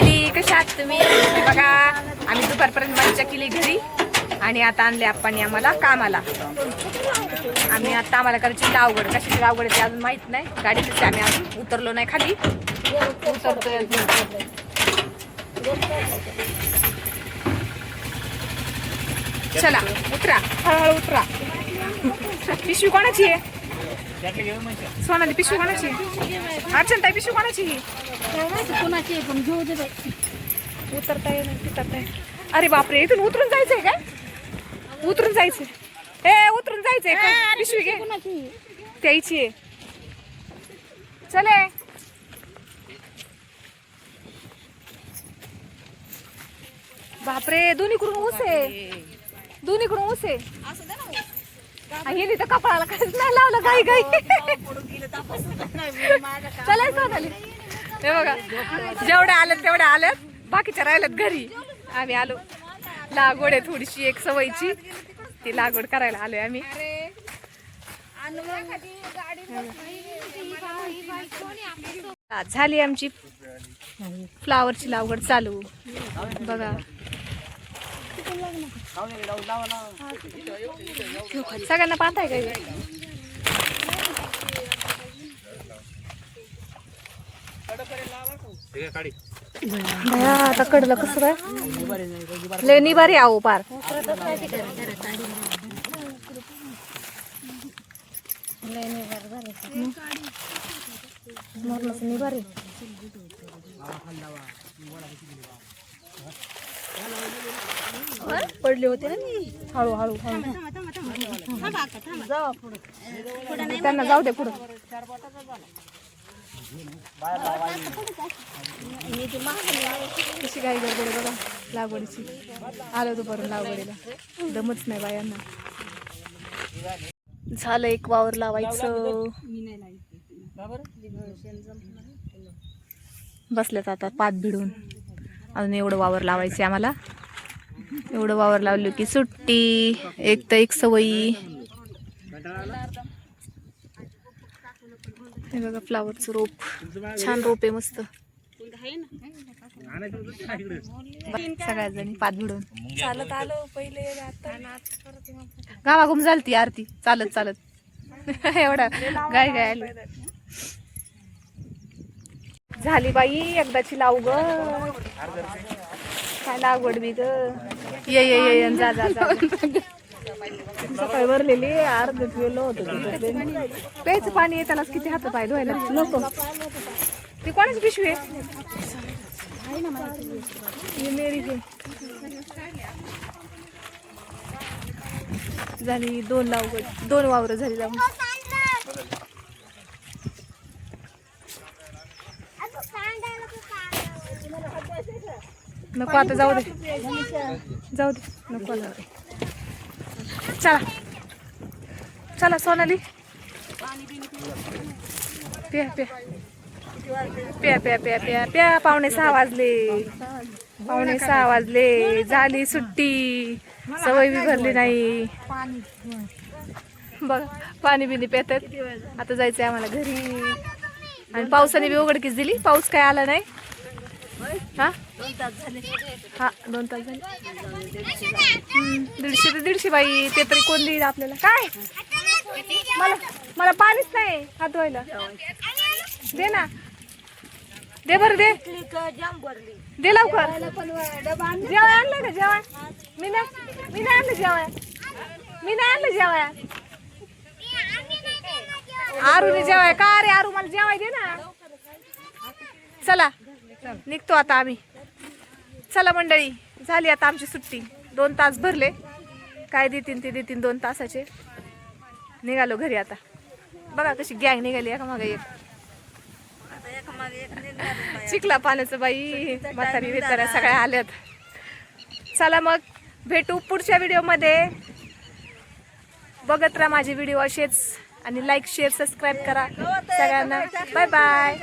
वहिनी कशा आहात तुम्ही? बघा आम्ही दुपारपर्यंत मज्जा केली घरी आणि आता आणले आप्पांनी आम्हाला कामाला. आम्ही आता आम्हाला करायची लावगड. कशाची लावगड ते अजून माहित नाही. गाडीतच आम्ही अजून उतरलो नाही खाली. उतरतोय. चला उतरा, हळूहळू उतरा. पिशवी कोणाची आहे? सोनाली पिशवी कोणाची? अर्चना ताई पिशवी कोणाची? कोणाची पण घेऊ दे. उतरता येईल. अरे बापरे, इथून उतरून जायचंय काय? उतरून जायचंय. ए उतरून जायचंय का? पिशवी घे. त्याची आहे. चले. बापरे, दोन्हीकडून ऊस आहे. दोन्हीकडून ऊस आहे. गेली तर कपाळाला काहीच नाही लावलं. काही चला सोनाली. हे बघा जेवढ्या आल्यात तेवढ्या आल्यात, बाकीच्या राहिल्यात घरी. आम्ही आलो. लागवड आहे थोडीशी एक सवयीची, ती लागवड करायला आलोय आम्ही. झाली आमची फ्लावरची लागवड चालू. बघा सगळ्यांना पाहताय काय? आता कडलं कसं काय लय निबारी आहो पार. निबारी पडले होते ना मी. हळूहळू त्यांना जाऊ दे पुढं. कशी काही गडबड बघा लागवडीची. आलो दुपारून लागवडीला, दमच नाही बायांना. झालं एक वावर लावायचं. बसल्यात आता पात भिडून. अजून एवढं वावर लावायचे आम्हाला. एवढं वावर लावलं की सुट्टी. एक तर एक सवयी. हे बघा फ्लावरचं रोप, छान रोप आहे मस्त. सगळ्या जणी पात भिडून चालत आलो. पहिले गावाघूम झालती आरती चालत एवढा गाय आली. झाली बाई एकदाची लागवड. काय लागवड बी ग. ये जा सकाळी भरलेली अर्ध गेलो होतो. प्यायचं पाणी आहे त्यालाच किती हात पाय धुवायला नको. ती कोणाची पिशवी आहे? झाली दोन लागवड, दोन वावर झाली लावून. नको आता जाऊ दे नको. चला सोनाली प्या. पावणे 6 वाजले. झाली सुट्टी. सवय बी भरली नाही. बघ पाणी बिनी पेतात. आता जायचंय आम्हाला घरी. आणि पावसाने बी उघडकीच दिली. पाऊस काय आला नाही. हा 2 तास झाले. 150 ते 150 बाई. ते तरी कोण देईल आपल्याला? काय मला पाणीच नाही हात धुवायला. दे ना, दे बरं दे लवकर. जेवाय आणलं का? जेवाय मी नाही आणलं. जेवाय आरूने जेवाय का रे? आरू मला जेवाय दे ना. चला निघतो आता आम्ही. चला मंडळी, झाली आता आमची सुट्टी. 2 तास भरले. काय देतीन ते देतीन 2 तासाचे. निघालो घरी आता. बघा कशी गँग निघाली एका मागे एक. चिखला पाण्याचं बाई. म्हातारी बिताऱ्या सगळ्या आल्यात. चला मग भेटू पुढच्या व्हिडिओमध्ये. बघत राहा माझे व्हिडिओ असेच. आणि लाईक शेअर सबस्क्राईब करा सगळ्यांना. Bye bye.